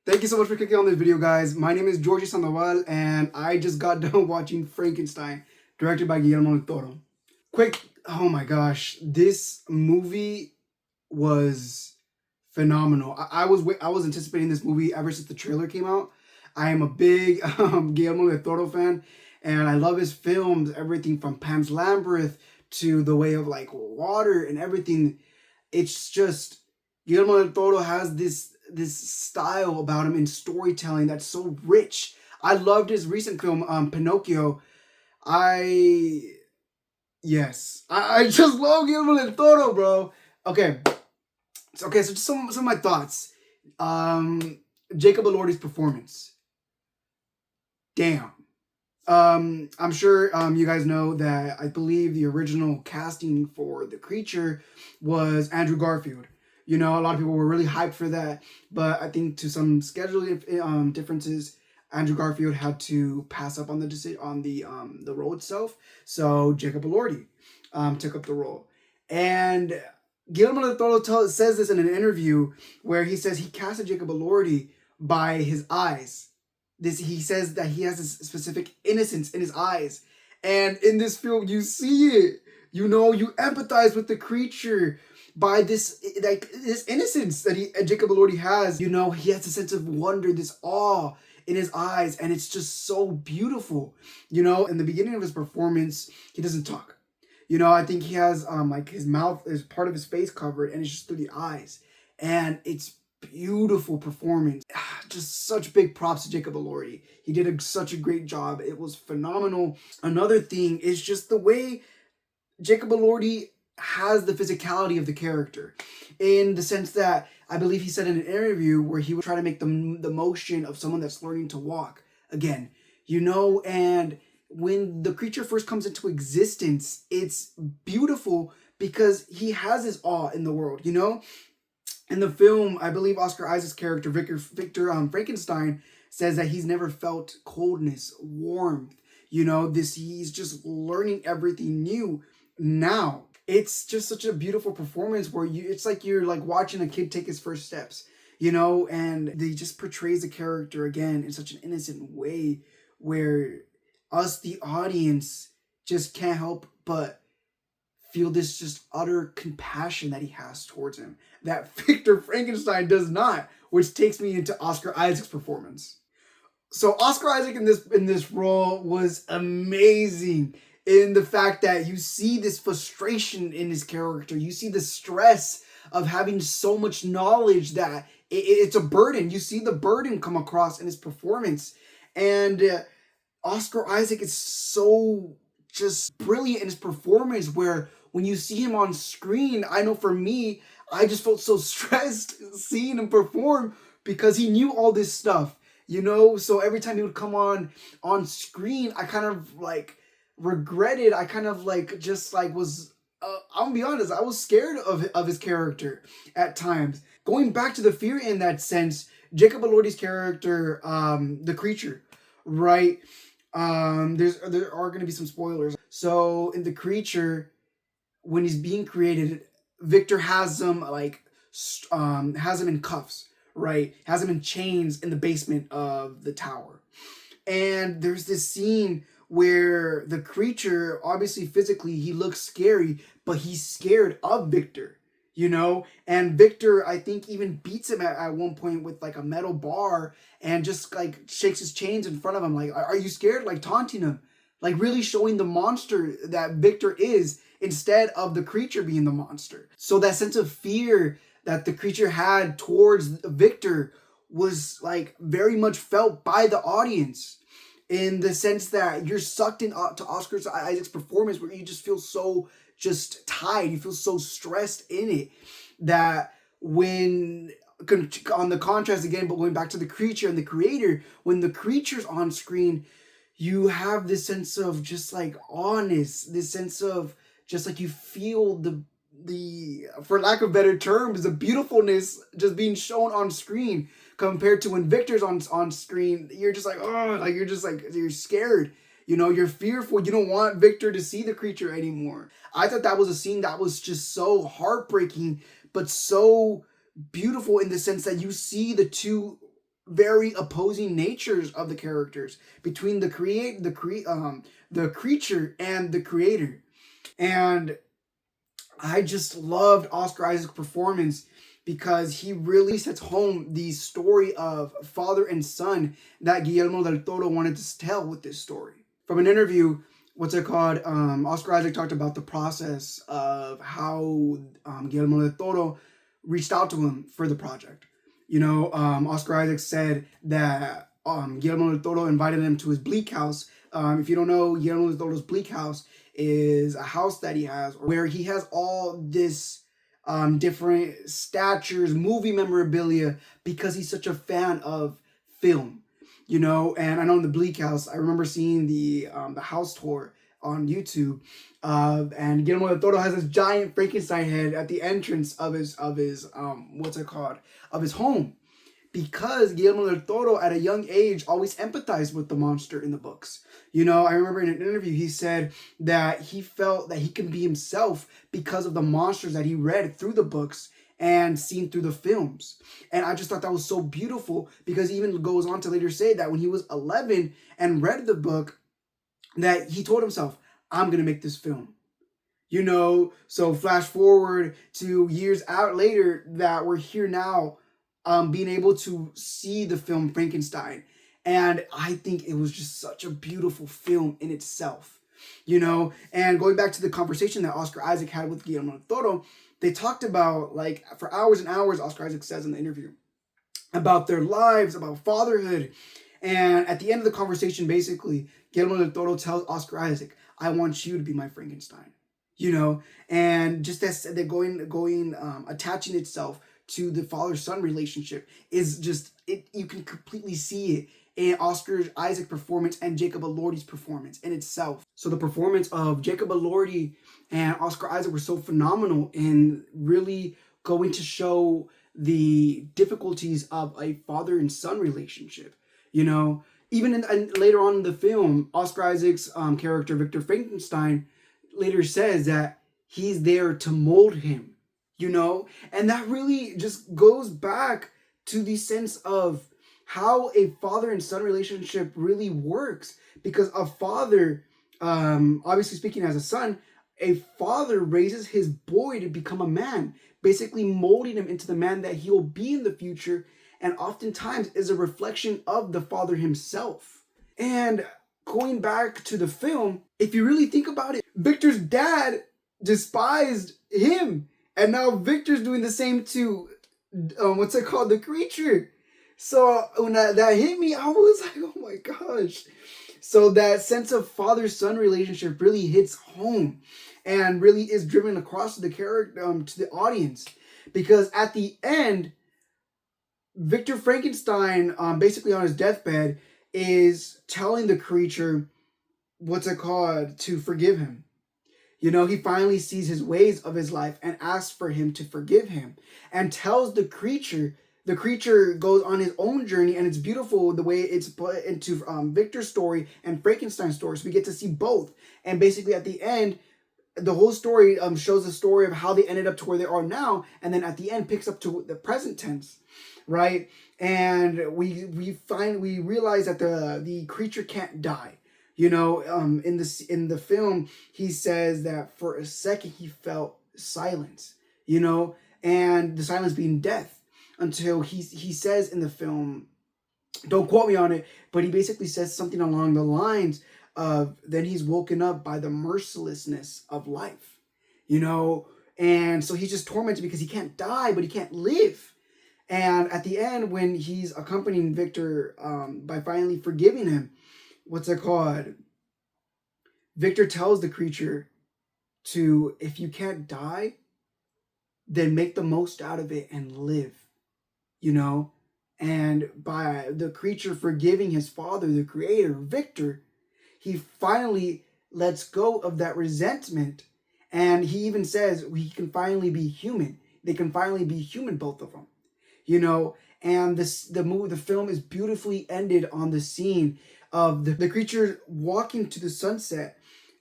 Thank you so much for clicking on this video, guys. My name is Georgie Sandoval, and I just got done watching Frankenstein, directed by Guillermo del Toro. Quick, oh my gosh, this movie was phenomenal. I was anticipating this movie ever since the trailer came out. I am a big Guillermo del Toro fan, and I love his films. Everything from Pan's Labyrinth to The Way of like Water and everything. It's just Guillermo del Toro has this style about him in storytelling that's so rich. I loved his recent film, Pinocchio. I yes, I just love Guillermo del Toro, bro. Okay, so just some of my thoughts. Um, Jacob Elordi's performance. Damn. I'm sure you guys know that I believe the original casting for the creature was Andrew Garfield. You know, a lot of people were really hyped for that, but I think to some scheduling differences, Andrew Garfield had to pass up on the role itself. So Jacob Elordi took up the role, and Guillermo del Toro says this in an interview where he says he casted Jacob Elordi by his eyes. He says that he has this specific innocence in his eyes, and in this film you see it. You know, you empathize with the creature by this innocence that Jacob Elordi has. You know, he has a sense of wonder, this awe in his eyes, and it's just so beautiful. You know, in the beginning of his performance, he doesn't talk. You know, I think he has like his mouth is part of his face covered, and it's just through the eyes, and it's beautiful performance. Just such big props to Jacob Elordi. He did such a great job. It was phenomenal. Another thing is just the way Jacob Elordi has the physicality of the character, in the sense that I believe he said in an interview where he would try to make the motion of someone that's learning to walk again. You know, and when the creature first comes into existence, it's beautiful because he has his awe in the world. You know, in the film, I believe Oscar Isaac's character, Victor Frankenstein, says that he's never felt coldness, warmth. You know, he's just learning everything new now. It's just such a beautiful performance where it's like you're like watching a kid take his first steps, you know, and they just portrays the character again in such an innocent way where us, the audience, just can't help but feel this just utter compassion that he has towards him that Victor Frankenstein does not, which takes me into Oscar Isaac's performance. So Oscar Isaac in this role was amazing in the fact that you see this frustration in his character. You see the stress of having so much knowledge that it's a burden. You see the burden come across in his performance, and Oscar Isaac is so just brilliant in his performance where when you see him on screen, I know for me, I just felt so stressed seeing him perform because he knew all this stuff, you know? So every time he would come on screen, I kind of like regretted. I kind of like just like was I'm gonna be honest, I was scared of his character at times. Going back to the fear in that sense, Jacob Elordi's character, the creature, right? There are going to be some spoilers. So in the creature, when he's being created, Victor has him has him in cuffs, right? Has him in chains in the basement of the tower. And there's this scene where the creature, obviously physically, he looks scary, but he's scared of Victor, you know? And Victor, I think, even beats him at one point with like a metal bar and just like shakes his chains in front of him. Like, are you scared? Like taunting him, like really showing the monster that Victor is instead of the creature being the monster. So that sense of fear that the creature had towards Victor was like very much felt by the audience, in the sense that you're sucked in to Oscar Isaac's performance where you just feel so just tied, you feel so stressed in it, that when on the contrast again, but going back to the creature and the creator, when the creature's on screen, you have this sense of just like honest, this sense of just like you feel the for lack of better terms, the beautifulness just being shown on screen, compared to when Victor's on screen, you're just like, oh, like you're just like you're scared. You know, you're fearful. You don't want Victor to see the creature anymore. I thought that was a scene that was just so heartbreaking, but so beautiful in the sense that you see the two very opposing natures of the characters between the creature and the creator. And I just loved Oscar Isaac's performance because he really sets home the story of father and son that Guillermo del Toro wanted to tell with this story. From an interview, Oscar Isaac talked about the process of how Guillermo del Toro reached out to him for the project. Oscar Isaac said that Guillermo del Toro invited him to his Bleak House. If you don't know, Guillermo del Toro's Bleak House is a house that he has where he has all this different statures, movie memorabilia, because he's such a fan of film. And I know in the Bleak House, I remember seeing the house tour on YouTube, and Guillermo del Toro has this giant Frankenstein head at the entrance of his of his home, because Guillermo del Toro at a young age always empathized with the monster in the books. I remember in an interview he said that he felt that he can be himself because of the monsters that he read through the books and seen through the films. And I just thought that was so beautiful, because he even goes on to later say that when he was 11 and read the book, that he told himself, I'm going to make this film. So flash forward to years out later that we're here now, being able to see the film Frankenstein. And I think it was just such a beautiful film in itself. And going back to the conversation that Oscar Isaac had with Guillermo del Toro, they talked about, like, for hours and hours, Oscar Isaac says in the interview, about their lives, about fatherhood. And at the end of the conversation, basically, Guillermo del Toro tells Oscar Isaac, I want you to be my Frankenstein. And just as they're attaching itself to the father-son relationship is just, you can completely see it in Oscar Isaac performance and Jacob Elordi's performance in itself. So the performance of Jacob Elordi and Oscar Isaac were so phenomenal in really going to show the difficulties of a father and son relationship. Even later on in the film, Oscar Isaac's character, Victor Frankenstein, later says that he's there to mold him, and that really just goes back to the sense of how a father and son relationship really works. Because a father, obviously speaking as a son, a father raises his boy to become a man, basically molding him into the man that he'll be in the future, and oftentimes is a reflection of the father himself. And going back to the film, if you really think about it, Victor's dad despised him, and now Victor's doing the same to the creature. So when that hit me, I was like, oh my gosh. So that sense of father-son relationship really hits home and really is driven across to the character, to the audience. Because at the end, Victor Frankenstein, basically on his deathbed, is telling the creature, to forgive him. He finally sees his ways of his life and asks for him to forgive him, and tells the creature. The creature goes on his own journey, and it's beautiful the way it's put into Victor's story and Frankenstein's story. So we get to see both. And basically at the end, the whole story shows the story of how they ended up to where they are now, and then at the end picks up to the present tense, right? And we realize that the creature can't die. In the film, he says that for a second he felt silence, and the silence being death, until he says in the film, don't quote me on it, but he basically says something along the lines of, then he's woken up by the mercilessness of life, and so he's just tormented because he can't die, but he can't live. And at the end, when he's accompanying Victor by finally forgiving him, Victor tells the creature to, if you can't die, then make the most out of it and live, And by the creature forgiving his father, the creator, Victor, he finally lets go of that resentment. And he even says he can finally be human. They can finally be human, both of them, And the film is beautifully ended on the scene of the creature walking to the sunset,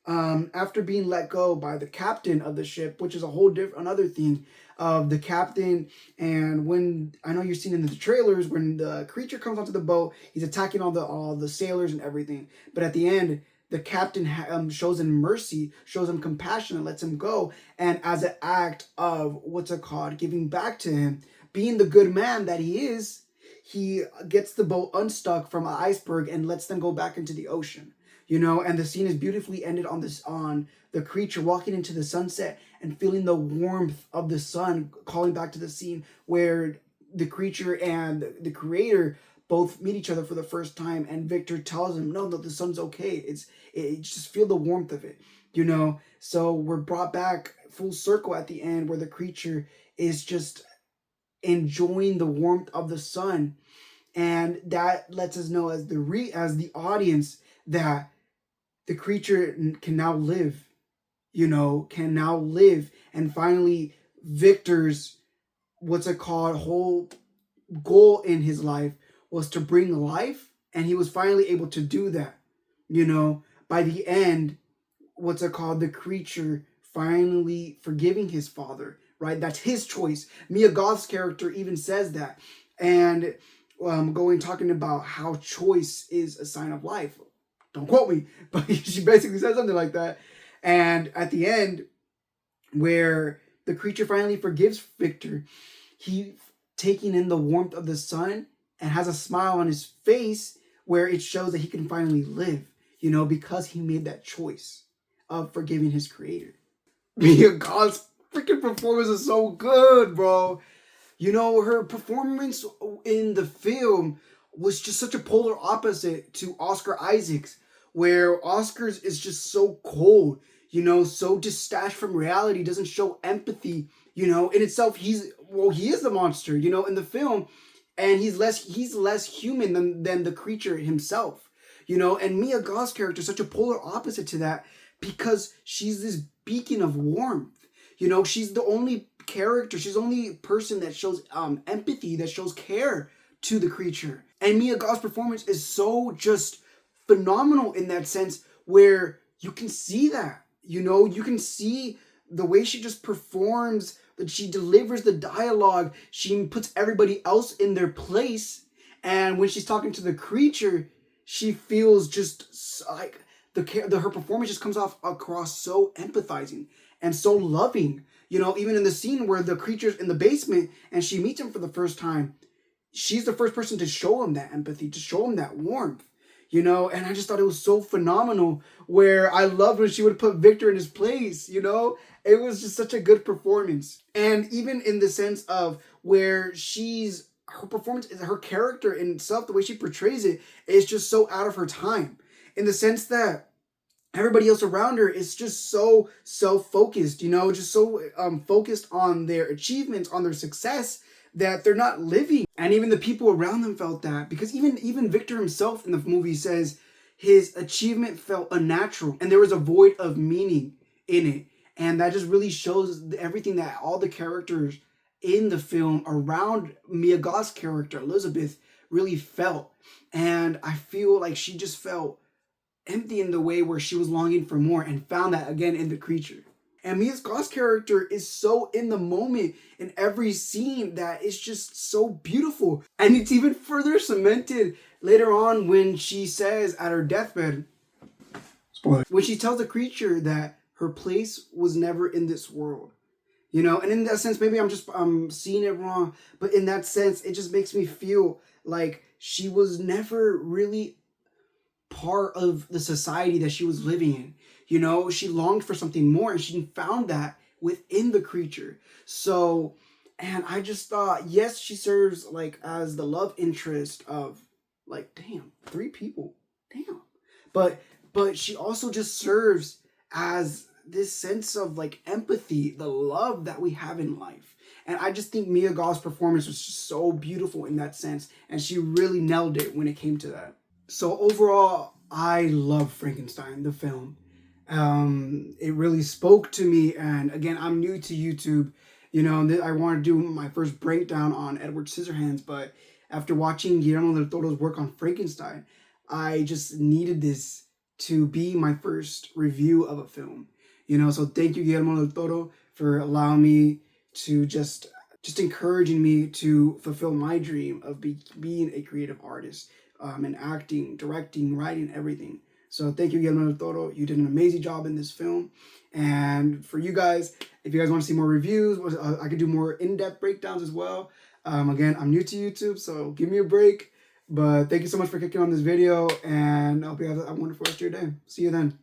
after being let go by the captain of the ship, which is a whole different another thing of the captain. And when I know you're seeing in the trailers, when the creature comes onto the boat, he's attacking all the sailors and everything. But at the end, the captain shows him mercy, shows him compassion, and lets him go. And as an act of what's it called, giving back to him, being the good man that he is, he gets the boat unstuck from an iceberg and lets them go back into the ocean. And the scene is beautifully ended on the creature walking into the sunset and feeling the warmth of the sun, calling back to the scene where the creature and the creator both meet each other for the first time, and Victor tells him, no, the sun's okay. It just feel the warmth of it. So we're brought back full circle at the end where the creature is just enjoying the warmth of the sun, and that lets us know as the audience that the creature can now live, and finally Victor's what's it called whole goal in his life was to bring life, and he was finally able to do that. By the end, what's it called, the creature finally forgiving his father, right? That's his choice. Mia Goth's character even says that. And talking about how choice is a sign of life. Don't quote me, but she basically said something like that. And at the end, where the creature finally forgives Victor, he taking in the warmth of the sun and has a smile on his face where it shows that he can finally live, because he made that choice of forgiving his creator. Mia Goth's freaking performance is so good, bro. Her performance in the film was just such a polar opposite to Oscar Isaac's, where Oscar's is just so cold, so detached from reality, doesn't show empathy, in itself. He is the monster, in the film, and he's less human than the creature himself, and Mia Goth's character is such a polar opposite to that because she's this beacon of warmth. She's the only character, she's the only person that shows empathy, that shows care to the creature. And Mia Goth's performance is so just phenomenal in that sense, where you can see that, you can see the way she just performs, that she delivers the dialogue, she puts everybody else in their place, and when she's talking to the creature, she feels just like her performance just comes off across so empathizing and so loving. Even in the scene where the creature's in the basement and she meets him for the first time, she's the first person to show him that empathy, to show him that warmth, and I just thought it was so phenomenal, where I loved when she would put Victor in his place, it was just such a good performance. And even in the sense of where her performance, her character in itself, the way she portrays it is just so out of her time, in the sense that everybody else around her is just so self-focused, just so focused on their achievements, on their success, that they're not living. And even the people around them felt that, because even Victor himself in the movie says his achievement felt unnatural and there was a void of meaning in it. And that just really shows everything that all the characters in the film around Mia Goth's character, Elizabeth, really felt. And I feel like she just felt empty in the way where she was longing for more, and found that again in the creature. And Mia Goth's character is so in the moment in every scene that it's just so beautiful. And it's even further cemented later on when she says at her deathbed, spoiler, when she tells the creature that her place was never in this world. And in that sense, maybe I'm seeing it wrong, but in that sense, it just makes me feel like she was never really part of the society that she was living in. She longed for something more, and she found that within the creature. So, and I just thought, yes, she serves like as the love interest of, like, damn, 3 people, damn. But she also just serves as this sense of like empathy, the love that we have in life. And I just think Mia Goth's performance was just so beautiful in that sense, and she really nailed it when it came to that. So overall, I love Frankenstein, the film. It really spoke to me, and again, I'm new to YouTube. I want to do my first breakdown on Edward Scissorhands, but after watching Guillermo del Toro's work on Frankenstein, I just needed this to be my first review of a film. You know, so thank you, Guillermo del Toro, for allowing me to just encouraging me to fulfill my dream of being a creative artist, and acting, directing, writing, everything. So thank you, Guillermo del Toro. You did an amazing job in this film. And for you guys, if you guys want to see more reviews, I could do more in-depth breakdowns as well. Again, I'm new to YouTube, so give me a break. But thank you so much for clicking on this video, and I hope you have a wonderful rest of your day. See you then.